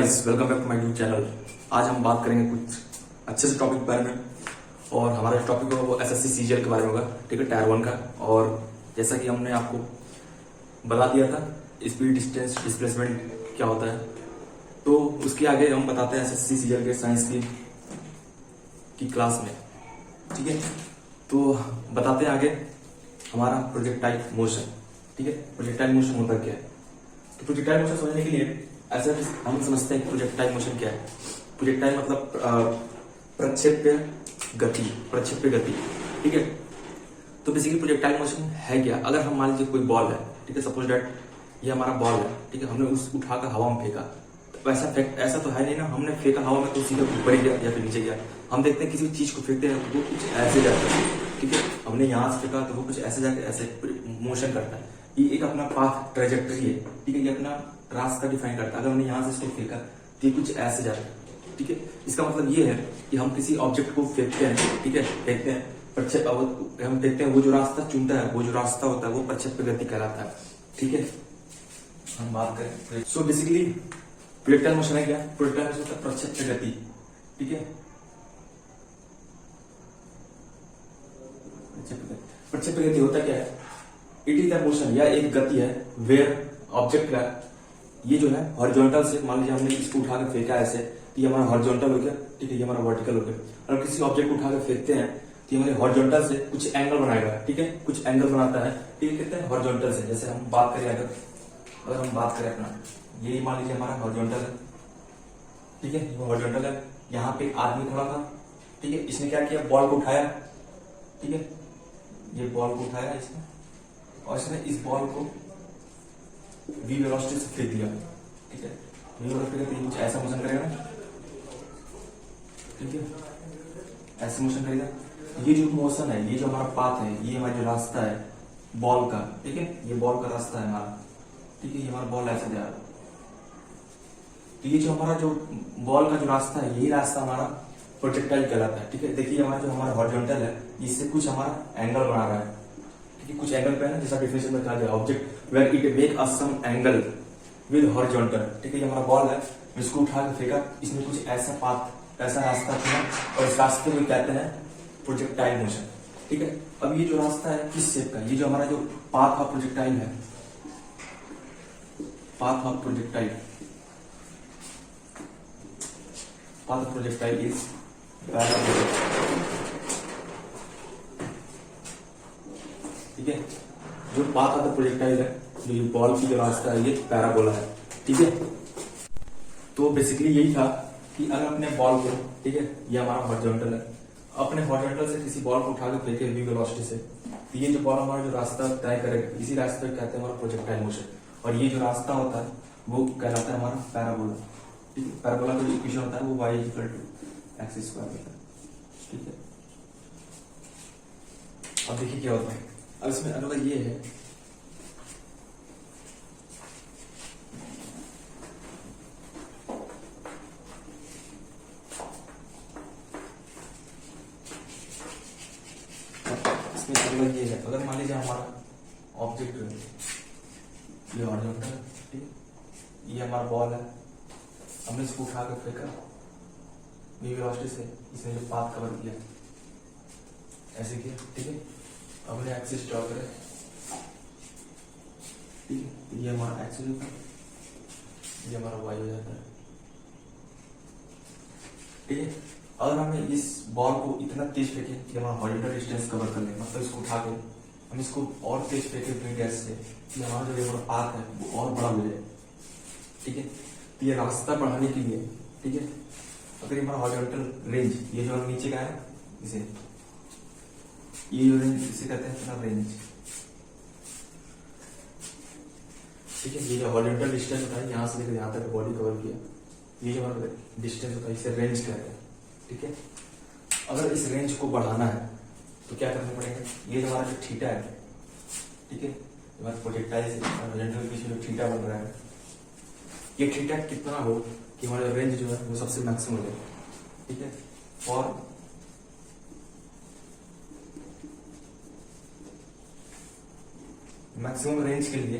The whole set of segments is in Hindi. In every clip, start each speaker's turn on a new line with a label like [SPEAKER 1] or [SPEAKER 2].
[SPEAKER 1] Guys, welcome back to my YouTube channel. आज हम बात करेंगे कुछ अच्छे से टॉपिक के बारे में और हमारा टॉपिक होगा वो एसएससी सीजीएल के बारे में होगा, ठीक है, टायर 1 का। और जैसा कि हमने आपको बता दिया था स्पीड डिस्टेंस डिस्प्लेसमेंट क्या होता है, तो उसके आगे हम बताते हैं एसएससी सीजीएल के साइंस की क्लास में, ठीक है। तो बताते हैं आगे हमारा प्रोजेक्टाइल मोशन, ठीक है। प्रोजेक्टाइल मोशन होता क्या है, तो प्रोजेक्टाइल मोशन समझने के लिए ऐसा हम समझते हैं कि प्रोजेक्टाइल मोशन क्या है। प्रोजेक्टाइल मतलब प्रक्षेप्य गति, ठीक है। तो बेसिकली प्रोजेक्टाइल मोशन है क्या, अगर हम मान लीजिए कोई बॉल है, ठीक है, सपोज दैट ये हमारा बॉल है, ठीक है, हमने उस उठाकर हवा में फेंका, तो ऐसा तो है नहीं ना, हमने फेंका हवा में तो सीधा ऊपर ही गया या फिर नीचे गया। हम देखते हैं किसी भी चीज को फेंकते हैं वो कुछ ऐसे जाता है, ठीक है, हमने यहाँ से फेंका तो वो कुछ ऐसे जाकर ऐसे मोशन करता है। ये एक अपना पाथ ट्रेजेक्टरी है, ठीक है, ये अपना रास्ता डिफाइन करता है। अगर हमने यहाँ से इसको फेंका तो ये कुछ ऐसे जाता है, ठीक है। इसका मतलब ये है कि हम किसी ऑब्जेक्ट को फेंकते हैं, ठीक है, फेंकते हैं, हम देखते हैं वो जो रास्ता चुनता है, वो जो रास्ता होता है वो प्रक्षेप्य गति कहलाता है, ठीक है। हम बात करें सो बेसिकली प्रोजेक्टाइल मोशन है क्या, प्रोजेक्टाइल मोशन होता है प्रक्षेप्य गति, ठीक है। प्रक्षेप्य गति होता क्या है, इट इज द मोशन या एक गति है वेयर ऑब्जेक्ट का ये जो है हॉरिजॉन्टल से, मान लीजिए हमने इसको उठा के फेंका ऐसे तो ये हमारा हॉरिजॉन्टल हो गया, ठीक है, ये हमारा वर्टिकल हो गया। और किसी ऑब्जेक्ट को उठा के फेंकते हैं तो ये हमारे हॉरिजॉन्टल से कुछ एंगल बनाएगा, ठीक है, कुछ एंगल बनाता है, ठीक है, कहते हैं हॉरिजॉन्टल से। जैसे हम बात करें अगर हम बात करें अपना ये मान लीजिए हमारा हॉरिजॉन्टल है, ठीक है, ये हॉरिजॉन्टल है, यहाँ पे आदमी खड़ा था, ठीक है, इसने क्या किया, बॉल को उठाया, ठीक है, ये बॉल को उठाया इसने और इसने इस बॉल को v वेलोसिटी से फेंक दिया, ठीक है। v वेलोसिटी कुछ ऐसा मोशन करेगा ना, ठीक है, ऐसे मोशन करेगा। ये जो मोशन है, ये जो हमारा पाथ है, ये हमारा जो रास्ता है बॉल का, ठीक है, ये बॉल का रास्ता है हमारा, ठीक है, ये हमारा बॉल ऐसे जा रहा है। तो ये जो हमारा जो बॉल का जो रास्ता है, यही रास्ता हमारा प्रोजेक्टाइल कहलाता है, ठीक है। देखिए हमारा जो हमारा हॉरिजॉन्टल है, इससे कुछ हमारा एंगल बना रहा है, कुछ एंगल पे है ना, जैसा डिफिनेशन में कहा गया object where it make a some angle with horizontal, ठीक है, ये हमारा बॉल है, इसको उठा के फेंका, इसमें कुछ ऐसा पाथ, ऐसा रास्ता चुना और इस रास्ते को कहते हैं प्रोजेक्टाइल मोशन, ठीक है। अब ये जो रास्ता है किस शेप का, ये जो हमारा जो पाथ ऑफ प्रोजेक्टाइल है, path of projectile is parabolic, ठीक है। जो पाथ ऑफ द प्रोजेक्टाइल है, जो ये बॉल की जो रास्ता है, ये पैराबोला है, ठीक है। तो बेसिकली यही था कि अगर अपने बॉल को, ठीक है, ये हमारा हॉरिजॉन्टल है, अपने हॉरिजॉन्टल से किसी बॉल को उठा के फेंके v वेलोसिटी से, तो ये जो बॉल हमारा जो रास्ता तय करेगा, इसी रास्ते को कहते हैं हमारा प्रोजेक्टाइल मोशन। और ये जो रास्ता होता है वो कहलाता है हमारा पैराबोला, ठीक है। पैराबोला का जो इक्वेशन होता है वो y = x² होता है, ठीक है। अब देखिए क्या होता है, अब इसमें अगला ये है अगर मान लीजिए हमारा ऑब्जेक्ट है ये हॉरिजॉन्टल, ठीक है, ये हमारा बॉल है, हमने इसको उठा कर फेंका v वेलोसिटी से, इसने जो पाथ कवर किया ऐसे किया, ठीक है, हमने एक्सिस ड्रॉ करें, ठीक है, ये हमारा एक्सिस होता है, ये हमारा वाई हो जाता है, ठीक है। अगर हमें इस बॉल को इतना तेज फेंके कि हमारा हॉरिजॉन्टल डिस्टेंस कवर कर ले, मतलब इसको उठा के हम इसको और तेज फेंके v डैश से कि हमारा जो ये हमारा पाथ है वो और बड़ा हो जाए, ठीक है। तो ये रास्ता बढ़ाने के लिए, ठीक है, अगर ये हमारा हॉरिजॉन्टल रेंज, ये जो नीचे का है इसे, ये जो रेंज इसे कहते हैं अपना रेंज, ठीक है। ये जो हॉरिजॉन्टल डिस्टेंस होता है यहाँ से लेकर यहाँ तक बॉडी कवर किया, ये जो हमारा डिस्टेंस होता है इसे रेंज कहते हैं, ठीक है। अगर इस रेंज को बढ़ाना है तो क्या करना पड़ेगा, ये जो हमारा जो थीटा है, ठीक है, हमारा प्रोजेक्टाइल से हॉरिजॉन्टल के बीच में जो थीटा बन रहा है, ये थीटा कितना हो कि हमारा रेंज जो है वो सबसे मैक्सिमम हो जाए, ठीक है। और मैक्सिमम रेंज के लिए,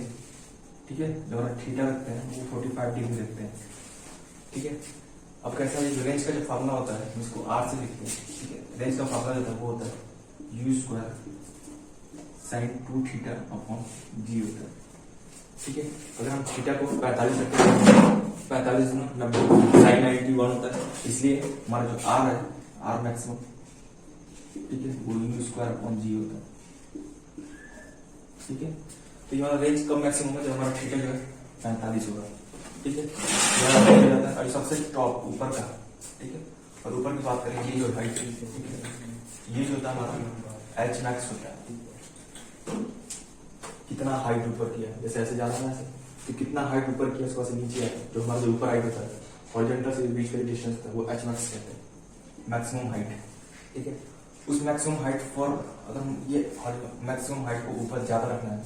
[SPEAKER 1] ठीक है, जो हमारा थीटा रखते हैं वो 45 डिग्री रखते हैं, ठीक है। अब कैसा है, रेंज का जो फार्मूला होता है हम इसको आर से लिखते हैं, ठीक है। रेंज का फार्मूला जो होता है वो होता है U square sine 2 theta upon G होता है, ठीक है। अगर हम थीटा को 45 रखते हैं, 45 में 90 साइन 91 होता है, इसलिए हमारा जो आर है, आर मैक्सिमम, ठीक है, वो यू स्क्वायर अपॉन जी होता है, ठीक है। तो ये हमारा रेंज कब मैक्सिमम है, जब हमारा थीटा जो है 45 होगा, ठीक है। जाता है और सबसे टॉप ऊपर का, ठीक है। और ऊपर की बात करें, ये जो हाइट, ठीक है, ये जो होता है हमारा एच मैक्स होता है, कितना हाइट ऊपर किया, जैसे ऐसे जा रहा है ऐसे, तो कितना हाइट ऊपर किया उसको ऐसे नीचे आया, जो हमारा जो ऊपर हाइट होता है हॉरिजॉन्टल से बीच का डिस्टेंस था वो एच मैक्स कहते हैं, मैक्सिमम हाइट, ठीक है। उस मैक्सिमम हाइट फॉर, अगर हम ये मैक्सिमम हाइट को ऊपर ज्यादा रखना है,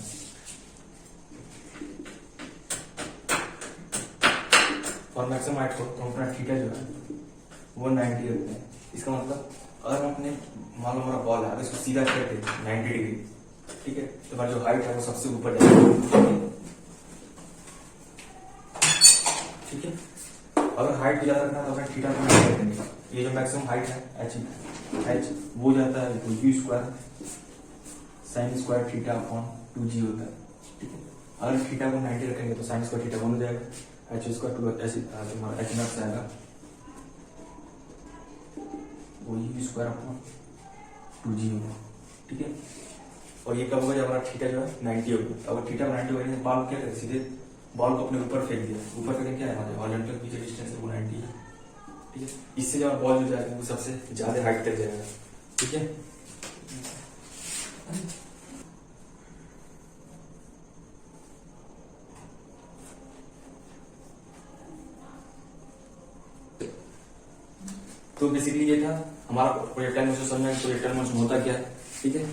[SPEAKER 1] और मैक्सिमम हाइट को तो अपना थीटा जो है वो 90 रखते हैं। इसका मतलब अगर हम अपने मान लो हमारा बॉल है, अगर इसको सीधा करते 90 डिग्री, ठीक है, तो हमारा जो हाइट है वो सबसे ऊपर जाएगा, ठीक है। अगर हाइट को ज्यादा रखना है तो अपना थीटा को 90 रखेंगे। ये जो मैक्सिमम हाइट है एच वो जाता है U square sine square theta upon 2g होता है, ठीक है। अगर थीटा को 90 रखेंगे तो साइन स्क्वायर थीटा 1 हो जाएगा, एच स्क्वायर 2 हमारा एच मैक्स आएगा वो यू स्क्वायर अपॉन 2g होगा, ठीक है। और ये कब होगा, जब हमारा थीटा जो है 90 होगा। अगर थीटा 90 होगा तो बॉल क्या करें, सीधे बॉल को अपने ऊपर फेंक दिया, ऊपर फेंक क्या है हमारे हॉरिजॉन्टल की जो डिस्टेंस है वो 90 है, ठीक है। इससे जब बॉल जो जाएगा वो सबसे ज्यादा हाइट तक जाएगा, ठीक है। तो बेसिकली ये था हमारा प्रोजेक्टाइल मोशन समझना है। प्रोजेक्टाइल मोशन होता क्या है, ठीक है।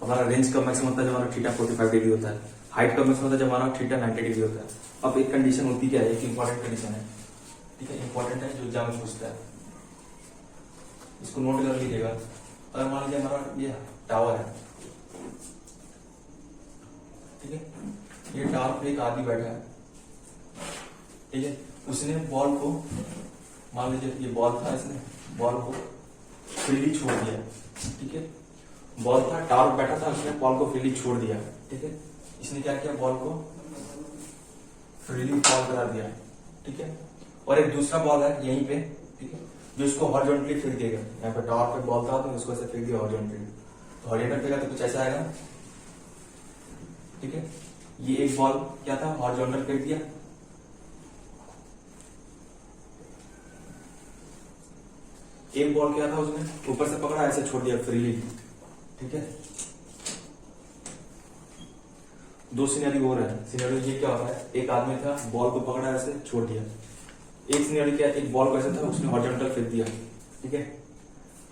[SPEAKER 1] हमारा रेंज कब मैक्सिमम होता है, जब हमारा थीटा 45 डिग्री होता है। हाइट कब मैक्सिमम होता है, जब हमारा थीटा 90 डिग्री होता है। अब एक कंडीशन होती क्या है, एक इंपॉर्टेंट कंडीशन है, ठीक है, इंपॉर्टेंट है, जो एग्जाम में पूछता है, इसको नोट कर लीजिएगा। अगर मान लीजिए हमारा ये टावर है, ठीक है, ये टावर पे एक आदमी बैठा है, ठीक है, उसने बॉल को, मान लीजिए ये बॉल था, इसने बॉल को फ्रीली छोड़ दिया, ठीक है। बॉल था, टावर बैठा था, उसने बॉल को फ्रीली छोड़ दिया, ठीक है। इसने क्या किया, बॉल को फ्रीली फॉल करा दिया, ठीक है। और एक दूसरा बॉल है यहीं पे, ठीक है, जो इसको हॉरिजॉन्टली फेंक देगा। यहाँ पे टावर पे बॉल था तो इसको ऐसे फेंक दिया हॉरिजॉन्टली, तो हॉरिजॉन्टल फेंका तो कुछ ऐसा आएगा, ठीक है। ये एक बॉल क्या था, हॉरिजॉन्टल फेंक दिया, एक बॉल क्या था, उसने ऊपर से पकड़ा ऐसे छोड़ दिया फ्रीली, ठीक है। दो सिनेरियो और है। सिनेरियो ये क्या होता है, एक आदमी था, बॉल को पकड़ा ऐसे छोड़ दिया। एक सिनेरियो क्या, एक बॉल को ऐसे था, उसने हॉरिजॉन्टल फेंक दिया, ठीक है।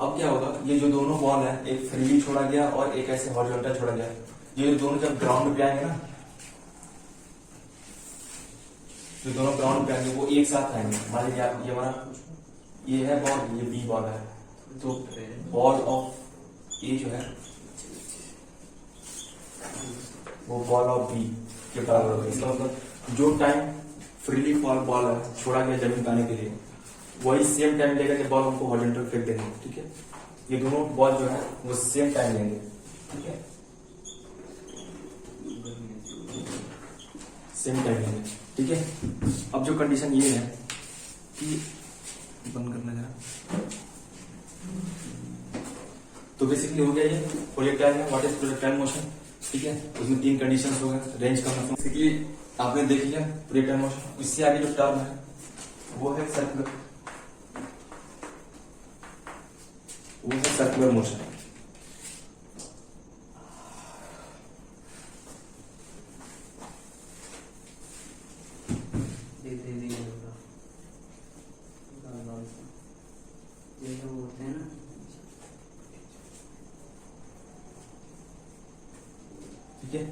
[SPEAKER 1] अब क्या होगा, ये जो दोनों बॉल है, एक फ्रीली छोड़ा गया और एक ऐसे हॉरिजॉन्टल छोड़ा गया, ये दोनों जब ग्राउंड पे आएंगे ना, जो दोनों ग्राउंड पे आएंगे वो एक साथ आएंगे। मान लीजिए ये हमारा ये है बॉल, ये बी बॉल है, तो बॉल ऑफ ए जो है वो बॉल ऑफ बी के बराबर होगा। इसका मतलब जो टाइम फ्रीली फॉल बॉल है छोड़ा गया जमीन पे आने के लिए, वही सेम टाइम लेगा कि बॉल हमको हॉरिजॉन्टल फेंक देंगे, ठीक है। ये दोनों बॉल जो है वो सेम टाइम लेंगे, ठीक है, सेम टाइम लेंगे, ठीक है। अब जो कंडीशन ये है कि बंद करना जरा, तो बेसिकली हो गया ये प्रोजेक्टाइल में व्हाट इज प्रोजेक्टाइल मोशन, ठीक है। उसमें 3 कंडीशंस हो गए, रेंज का मतलब बेसिकली आपने देख लिया प्रोजेक्टाइल मोशन। इससे आगे जो टर्म है वो है सर्कुलर, वो है सर्कुलर मोशन। ठीक है,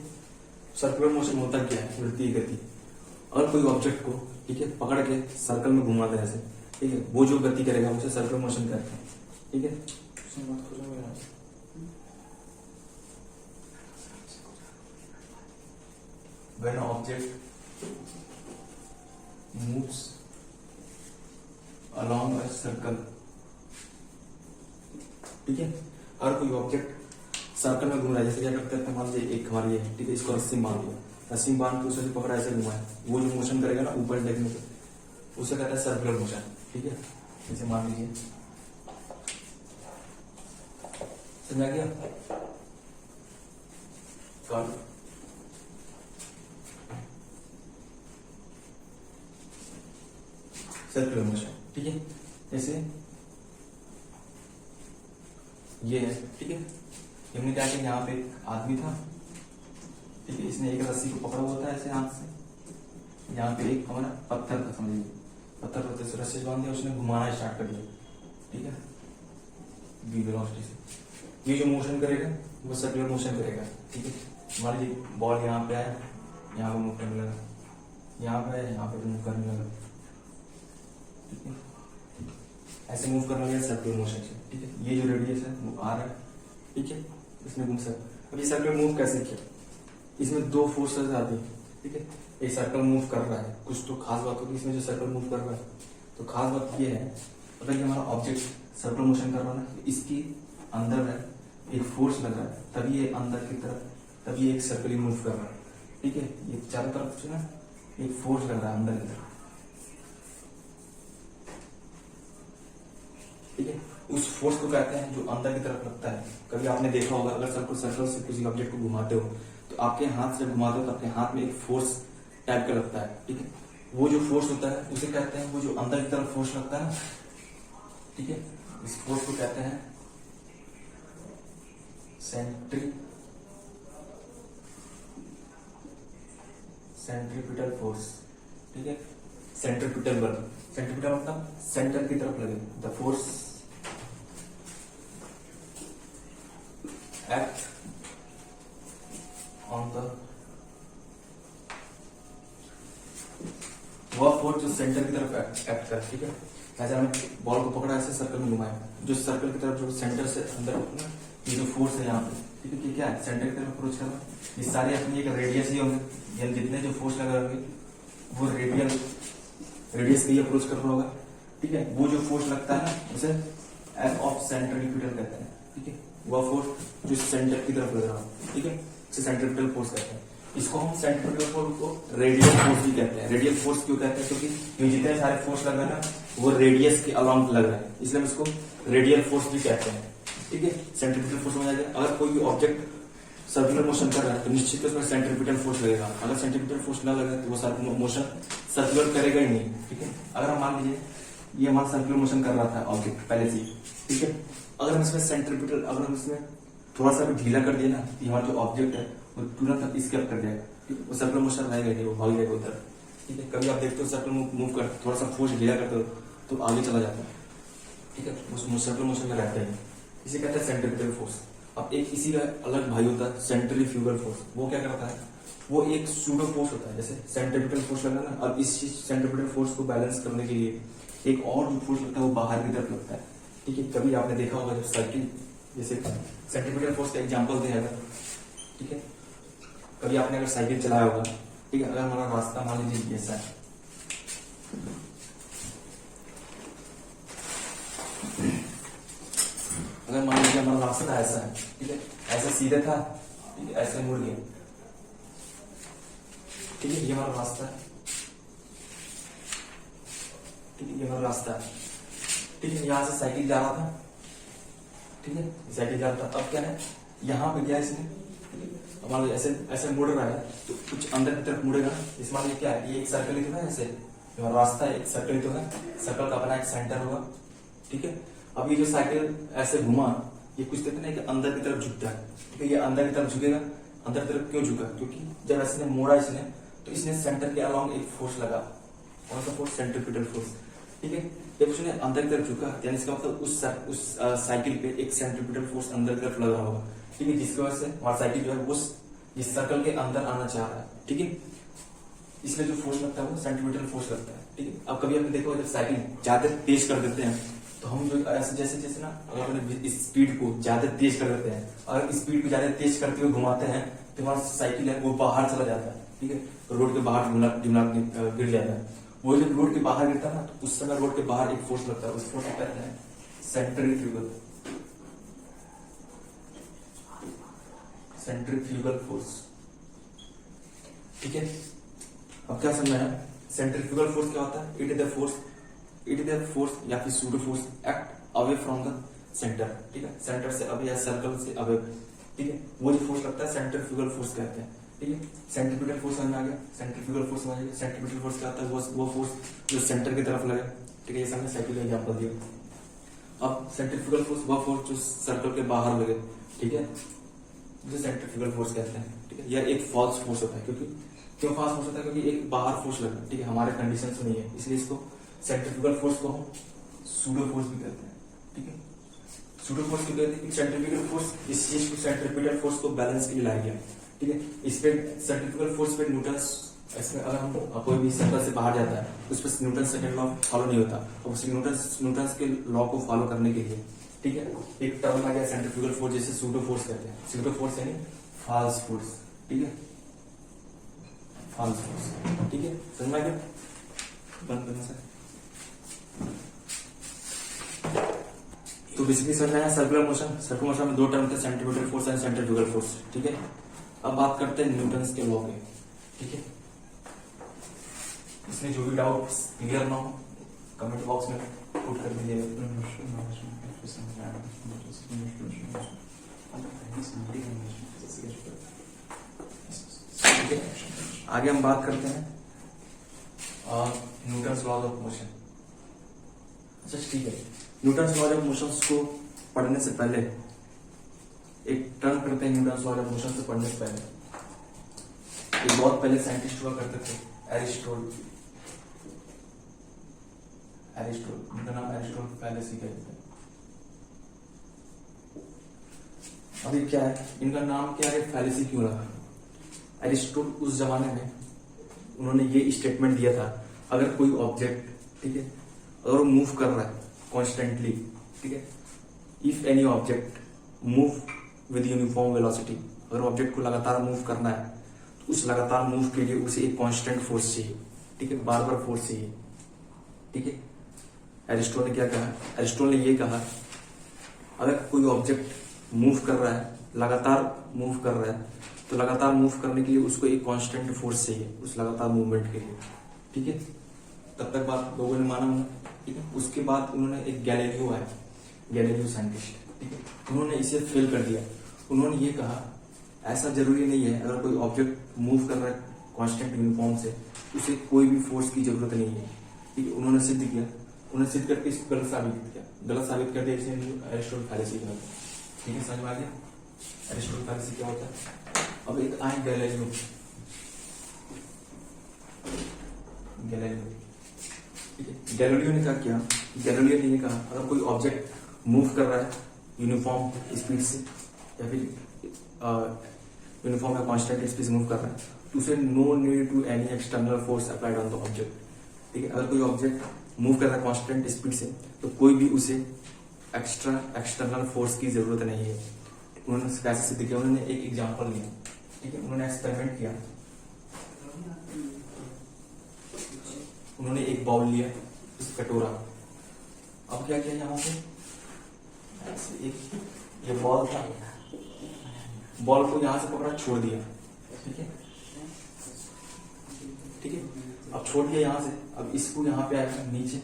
[SPEAKER 1] सर्कुलर मोशन होता क्या है, वृत्तीय गति। अगर कोई ऑब्जेक्ट को, ठीक है, पकड़ के सर्कल में घुमाते हैं ऐसे, ठीक है, वो जो गति करेगा उसे सर्कुलर मोशन कहते हैं, ठीक है। When an object moves along a circle, ठीक है। अगर कोई ऑब्जेक्ट सर्कल में घूम रहा है, जैसे क्या करते हैं, मान लीजिए एक हमारी है, ठीक है, इसको रस्सी में बांध दिया, रस्सी में बांध के उसे पकड़ा ऐसे घुमाए, वो जो मोशन करेगा ना ऊपर देखने पे, उसे कहता है सर्कुलर मोशन, ठीक है। जैसे मान लीजिए, समझा गया? सर्कुलर मोशन, ठीक है। जैसे ये है, ठीक है, हमने क्या किया, यहाँ पे एक आदमी था, ठीक है, इसने एक रस्सी को पकड़ा हुआ था ऐसे हाथ से, यहाँ पे एक हमारा पत्थर था, समझिए, पत्थर पर से रस्सी बांध दिया, उसने घुमाना स्टार्ट कर दिया, ठीक है, बी वेलोसिटी से। ये जो मोशन करेगा वो सर्कुलर मोशन करेगा, ठीक है। मान लीजिए बॉल यहाँ पे आया, यहाँ पे मूव करने लगा, यहाँ पे आया, यहाँ पे मूव करने लगा, ठीक है, ऐसे मूव करने लगा सर्कुलर मोशन से, ठीक है। ये जो रेडियस है वो आ रहा है, ठीक है, इसमें घूम सकता। अब ये सर्कुलर मूव कैसे किया, इसमें दो फोर्सेस आती है, ठीक है। एक सर्कल मूव कर रहा है, कुछ तो खास बात होगी इसमें, जो सर्कल मूव कर रहा है, तो खास बात ये है, अगर ये हमारा ऑब्जेक्ट सर्कुलर मोशन कर रहा है ना, तो इसकी अंदर है एक फोर्स लग रहा है, तभी ये अंदर की तरफ, तभी एक सर्कल मूव कर रहा है, ठीक है। ये चारों तरफ से ना एक फोर्स लग रहा है अंदर की तरफ, ठीक है। उस फोर्स को कहते हैं जो अंदर की तरफ लगता है। कभी आपने देखा होगा, अगर सर्कल से किसी ऑब्जेक्ट को घुमाते हो, तो आपके हाथ से घुमाते हो तो आपके हाथ में एक फोर्स टाइप का लगता है, ठीक है। वो जो फोर्स होता है उसे कहते हैं, वो जो अंदर की तरफ फोर्स लगता है ना, ठीक है, इस फोर्स को कहते हैं सेंट्रीपिटल फोर्स, ठीक है। सेंट्रीपिटल बल, सेंट्रीपिटल मतलब सेंटर की तरफ लगे, the force act on the, वह फोर्स जो सेंटर की तरफ एक्ट कर, ठीक है। जैसे हमने बॉल को पकड़ा, ऐसे सर्कल में घुमाया, जो सर्कल की तरफ, जो सेंटर से अंदर, ये जो फोर्स है यहाँ पे, ठीक है, क्या है, सेंटर की तरफ अप्रोच कर रहा है। ये सारे अपनी एक रेडियस ही होंगे, ये जितने जो फोर्स लगा होंगे वो रेडियस के ही अप्रोच कर रहा होगा, ठीक है। वो जो फोर्स लगता है ना, उसे एफ ऑफ सेंट्रीपिटल कहते हैं, ठीक है। वह फोर्स जो सेंटर की तरफ लग रहा है, ठीक है, इसे सेंट्रीपिटल फोर्स कहते हैं। इसको हम सेंट्रीपिटल फोर्स को रेडियल फोर्स भी कहते हैं। रेडियल फोर्स क्यों कहते हैं, क्योंकि ये जितने सारे फोर्स लग रहे हैं ना, वो रेडियस के अलोंग लग रहे हैं, इसलिए हम इसको रेडियल फोर्स भी कहते हैं, ठीक है। सेंट्रीपिटल फोर्स समझ आ गया। अगर कोई भी ऑब्जेक्ट सर्कुलर मोशन कर रहा है तो निश्चित उसमें सेंट्रीपिटल फोर्स लगेगा। अगर सेंट्रीपिटल फोर्स ना लगे तो वो मोशन सर्कुलर करेगा ही नहीं, ठीक है। अगर हम मान लीजिए ये हमारा सर्कुलर मोशन कर रहा था ऑब्जेक्ट पहले से, ठीक है, अगर हम इसमें सेंट्रीपिटल, अगर हम इसमें थोड़ा सा भी ढीला कर दिया ना, तो हमारा जो ऑब्जेक्ट है वो तुरंत स्केप कर जाएगा, ठीक है। वो सर्कुलर मोशन रहेगा नहीं, वो भाग जाएगा उधर, ठीक है। कभी आप देखते हो सर्कुलर मूव कर, थोड़ा सा फोर्स ढीला करते हो तो आगे चला जाता है, ठीक है, वो सर्कुलर मोशन में रहता है, इसे कहते हैं सेंट्रीपिटल फोर्स। अब एक इसी का अलग भाई होता है सेंट्रीफ्यूगल फोर्स। वो क्या करता है, वो एक सूडो फोर्स होता है, जैसे सेंट्रीपिटल फोर्स लगा ना, अब इस सेंट्रीपिटल फोर्स को बैलेंस करने के लिए एक और जो फोर्स लगता है वो बाहर की तरफ लगता है, ठीक है। कभी आपने देखा होगा जब साइकिल, जैसे सेंट्रीपिटल फोर्स का एग्जांपल दिया था, ठीक है। कभी आपने अगर साइकिल चलाया होगा, ठीक है, अगर हमारा रास्ता मान लीजिए ऐसा है, अगर मान लीजिए हमारा रास्ता ऐसा है, ठीक है, ऐसे सीधे था, ठीक है, ऐसे मुड़ गया, ठीक है, ये हमारा रास्ता है, ठीक है, ये हमारा रास्ता है, ठीक है। यहां से साइकिल जा रहा था, ठीक है, साइकिल जा रहा था, अब क्या है, यहाँ पे क्या है इसने, मान लो ऐसे ऐसे मुड़ रहा है तो कुछ अंदर की तरफ मुड़ेगा। इस मान लीजिए क्या है, ये एक सर्कल ही तो है, ऐसे जो रास्ता है एक सर्कल ही तो है, सर्कल का अपना एक सेंटर होगा, ठीक है। अब ये जो साइकिल ऐसे घुमा, ये कुछ कहते हैं कि अंदर की तरफ झुकता है, ठीक है, ये अंदर की तरफ झुकेगा। अंदर की तरफ क्यों झुका, क्योंकि जब ऐसे मोड़ा इसने, तो इसने सेंटर के अलोंग एक फोर्स लगा, कौन सा फोर्स, सेंट्रीपिटल फोर्स, ठीक है। जब उसने अंदर की तरफ झुका, यानी इसका मतलब उस साइकिल पे एक सेंट्रीपिटल फोर्स अंदर की तरफ लग रहा होगा, ठीक है, जिसकी वजह से हमारा साइकिल जो है वो इस सर्कल के अंदर आना चाह रहा है, ठीक है। इसलिए जो फोर्स लगता है वो सेंट्रीपिटल फोर्स लगता है, ठीक है। अब कभी आपने देखा जब साइकिल ज्यादा तेज कर देते हैं, तो हम जो ऐसे जैसे जैसे ना, अगर अपने स्पीड को ज्यादा तेज कर देते हैं, अगर स्पीड को ज्यादा तेज करते हुए घुमाते हैं, तो हमारा साइकिल है वो बाहर चला जाता है, ठीक है, रोड के बाहर गिर जाता है। वो जब रोड के बाहर गिरता है ना, तो उस समय रोड के बाहर एक फोर्स लगता है, उस फोर्स को कहते हैं सेंट्रीफ्यूगल, सेंट्रीफ्यूगल फोर्स। ठीक है, अब क्या समझना है, सेंट्रीफ्यूगल फोर्स क्या होता है? इट इज द फोर्स या फिर pseudo force act away from the centre. ठीक है, सेंटर से अवे या सर्कल से अवे। ठीक है, वो जो फोर्स लगता है सेंट्रीफ्यूगल फोर्स कहते हैं। ठीक है, सेंट्रीपिटल फोर्स समझ में आ गया, सेंट्रीफ्यूगल फोर्स समझ गया। सेंट्रीपिटल फोर्स क्या होता है? वो फोर्स जो सेंटर की तरफ लगे। ठीक है, ये हमने साइकिल का एग्जांपल दिया। अब सेंट्रीफ्यूगल फोर्स वह फोर्स जो सर्कल के बाहर लगे। ठीक है, जिसे सेंट्रीफ्यूगल फोर्स कहते हैं। ठीक है, यह एक फॉल्स फोर्स होता है। क्यों फॉल्स फोर्स होता है? क्योंकि एक बाहर फोर्स लगा। ठीक है, हमारे कंडीशन से नहीं है, इसलिए इसको सेंट्रीफ्यूगल फोर्स को हम सूडो फोर्स भी कहते हैं। ठीक है, सूडो फोर्स क्यों कहते हैं? सेंट्रीफ्यूगल फोर्स इस चीज को सेंट्रीपिटल फोर्स को बैलेंस के लिए लाया गया। ठीक है, इस पे सेंट्रीफ्यूगल फोर्स पे न्यूटन, इसमें अगर हम कोई भी सर्कल से बाहर जाता है उस पर न्यूटन सेकंड लॉ फॉलो नहीं होता, और उस न्यूटन के लॉ को फॉलो करने के लिए, ठीक है, एक टर्म आ गया सेंट्रीफ्यूगल फोर्स, जिसे सूडो फोर्स कहते हैं। सूडो फोर्स यानी फॉल्स फोर्स। ठीक है, फॉल्स फोर्स। ठीक है, समझ में आ गया? बंद करना सर। तो बेसिकली समझ में आया सर्कुलर मोशन में दो टर्म थे, centripetal force and centrifugal force. ठीक है, अब बात करते हैं न्यूटन के लॉ के। ठीक है, इसमें जो भी डाउट क्लियर ना हो कमेंट बॉक्स में पुट कर दीजिएगा। आगे हम बात करते हैं न्यूटन्स लॉज ऑफ मोशन। अच्छा ठीक है, न्यूटन्स लॉज ऑफ मोशन को पढ़ने से पहले एक टर्म करते हैं। न्यूटन्स लॉज ऑफ मोशन से पढ़ने से पहले एक बहुत पहले साइंटिस्ट हुआ करते थे, एरिस्टोटल। उनका नाम एरिस्टोटल पहले से कहते थे। अभी क्या है, इनका नाम क्या है, फैलेसी क्यों रहा? एरिस्टोटल उस जमाने में उन्होंने ये स्टेटमेंट दिया था, अगर कोई ऑब्जेक्ट, ठीक है, अगर वो मूव कर रहा है कॉन्स्टेंटली, ठीक है, if any object move with uniform velocity, अगर ऑब्जेक्ट को लगातार मूव करना है तो उस लगातार मूव के लिए उसे एक कांस्टेंट फोर्स चाहिए। ठीक है, बार बार फोर्स चाहिए। ठीक है, एरिस्टोटल ने क्या कहा? एरिस्टोटल ने ये कहा, अगर कोई ऑब्जेक्ट मूव कर रहा है, लगातार मूव कर रहा है, तो लगातार मूव करने के लिए उसको एक कांस्टेंट फोर्स चाहिए उस लगातार मूवमेंट के लिए। ठीक है, तब तक बात लोगों ने माना होगा। ठीक है, उसके बाद उन्होंने एक गैलीलियो साइंटिस्ट, ठीक है, उन्होंने इसे फेल कर दिया। उन्होंने ये कहा, ऐसा जरूरी नहीं है अगर कोई ऑब्जेक्ट मूव कर रहा है कांस्टेंट यूनिफॉर्म से, उसे कोई भी फोर्स की जरूरत नहीं है। ठीक है, उन्होंने सिद्ध किया, उन्होंने सिद्ध करके इसको गलत साबित कर दिया। इसे एरिस्टोटल फैलेसी कहते हैं। ठीक है, समझ में आ गया एरिस्टोटल फैलेसी क्या होता है? अब एक आए गैलीलियो। ठीक है, गैलीलियो ने क्या किया? गैलीलियो ने ये कहा, अगर कोई ऑब्जेक्ट मूव कर रहा है यूनिफॉर्म स्पीड से या फिर यूनिफॉर्म या कांस्टेंट स्पीड से मूव कर रहा है, तो उसे no need to any external force applied on the object. ठीक है, अगर कोई ऑब्जेक्ट मूव कर रहा है कांस्टेंट स्पीड से, तो कोई भी उसे एक्सटर्नल फोर्स की जरूरत नहीं है। उन्होंने कैसे सिद्ध किया? उन्होंने एक एग्जांपल लिया। ठीक है, उन्होंने एक्सपेरिमेंट किया। उन्होंने एक बाउल लिया, इस कटोरा। अब क्या किया, यहाँ पे ऐसे एक ये बॉल था, बॉल को यहां से पकड़ा, छोड़ दिया। ठीक है, ठीक है, अब छोड़ दिया यहां से, अब इसको यहां पे आएगा नीचे।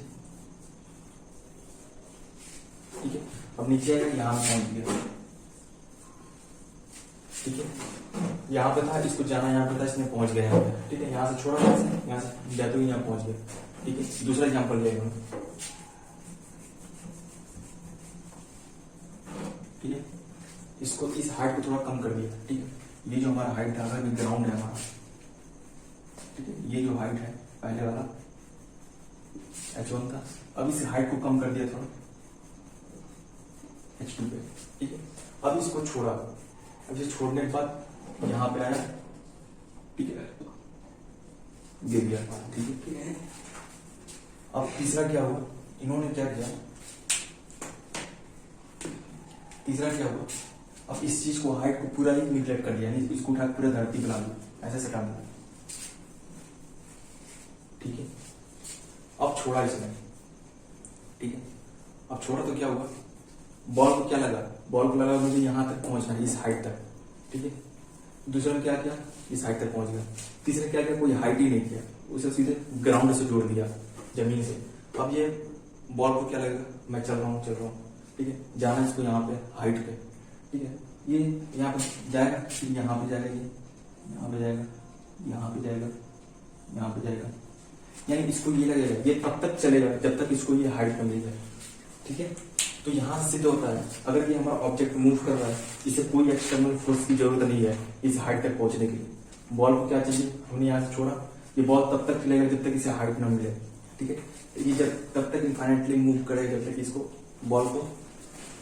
[SPEAKER 1] ठीक है, अब नीचे आएगा, यहां पहुंच गया। ठीक है, यहाँ पे था, इसको जाना यहाँ पे था, इसने पहुंच गया यहाँ पे। ठीक है, यहाँ से छोड़ा, यहाँ से जाते हुए यहाँ पहुंच गया। ठीक है, दूसरा एग्जाम्पल लिया इन्होंने। ठीक है, इसको इस हाइट को थोड़ा कम कर दिया। ठीक है, ये जो हमारा हाइट है, अगर ग्राउंड है हमारा, ठीक है, ये जो हाइट है पहले वाला H1 था, अब इस हाइट को कम कर दिया थोड़ा H2 पे। ठीक है, अब इसको छोड़ा, अब ये छोड़ने के बाद यहाँ पे आया। ठीक है, गिर गया। ठीक है, अब तीसरा क्या हुआ? इन्होंने क्या किया? तीसरा क्या हुआ? अब इस चीज को, हाइट को पूरा ही निगलेक्ट कर दिया, यानी इसको उठा पूरा धरती पे ला दिया, ऐसे सटा दिया। ठीक है, छोड़ा इसने, ठीक है। अब छोड़ा तो क्या हुआ, बॉल को क्या लगा, बॉल को लगा मुझे यहाँ तक पहुंचना है, इस हाइट तक, ठीक है। दूसरे ने क्या किया, इस हाइट तक पहुंच गया। तीसरे ने क्या किया, कोई हाइट ही नहीं किया, उसे सीधे ग्राउंड से जोड़ दिया, जमीन से। अब ये बॉल को क्या लगेगा, मैं चल रहा हूँ, ठीक है। जाना है इसको यहाँ पे हाइट पे, ठीक है। ये यहाँ पे जाएगा, यहाँ पे जाएगा, ये यहाँ पे जाएगा, यहाँ पे जाएगा, यहाँ पे जाएगा, यानी इसको ये लगेगा, ये तब तक चलेगा जब तक इसको ये हाइट में मिलेगा, ठीक है। तो यहाँ से सिद्ध होता है, अगर ये हमारा ऑब्जेक्ट मूव कर रहा है, इसे कोई एक्सटर्नल फोर्स की जरूरत नहीं है इस हाइट तक पहुंचने के लिए। बॉल को क्या चाहिए, हमने यहाँ से छोड़ा, ये बॉल तब तक चलेगा जब तक इसे हाइट ना मिले, ठीक है। ये जब तब तक इनफाइनेटली मूव करेगा जब तक इसको बॉल को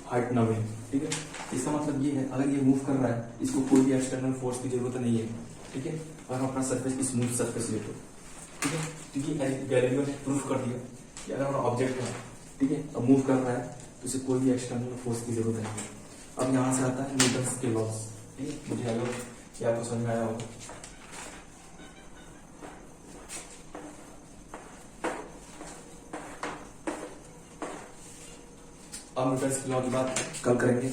[SPEAKER 1] हाइट ना मिले, ठीक है। इसका मतलब ये है, अगर ये मूव कर रहा है, इसको कोई भी एक्सटर्नल फोर्स की जरूरत नहीं है, ठीक है। और हम अपना सरफेस स्मूथ सरफेस लेते, ठीक है। क्योंकि गैलीलियो ने प्रूफ कर दिया कि अगर हमारा ऑब्जेक्ट है, ठीक है, अब मूव कर रहा है तो इसे कोई भी एक्सटर्नल फोर्स की जरूरत नहीं है। अब यहाँ से आता है न्यूटन्स के लॉस, ठीक है। मुझे अगर क्या आपको समझ में आया होगा। अब न्यूटन्स के लॉ की बात कल करेंगे।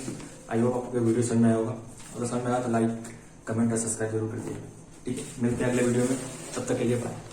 [SPEAKER 1] आई होप आपको वीडियो समझ में आया होगा। अगर समझ में आया तो लाइक, कमेंट और सब्सक्राइब जरूर कर दीजिएगा, ठीक है। मिलते हैं अगले वीडियो में, तब तक के लिए बाय।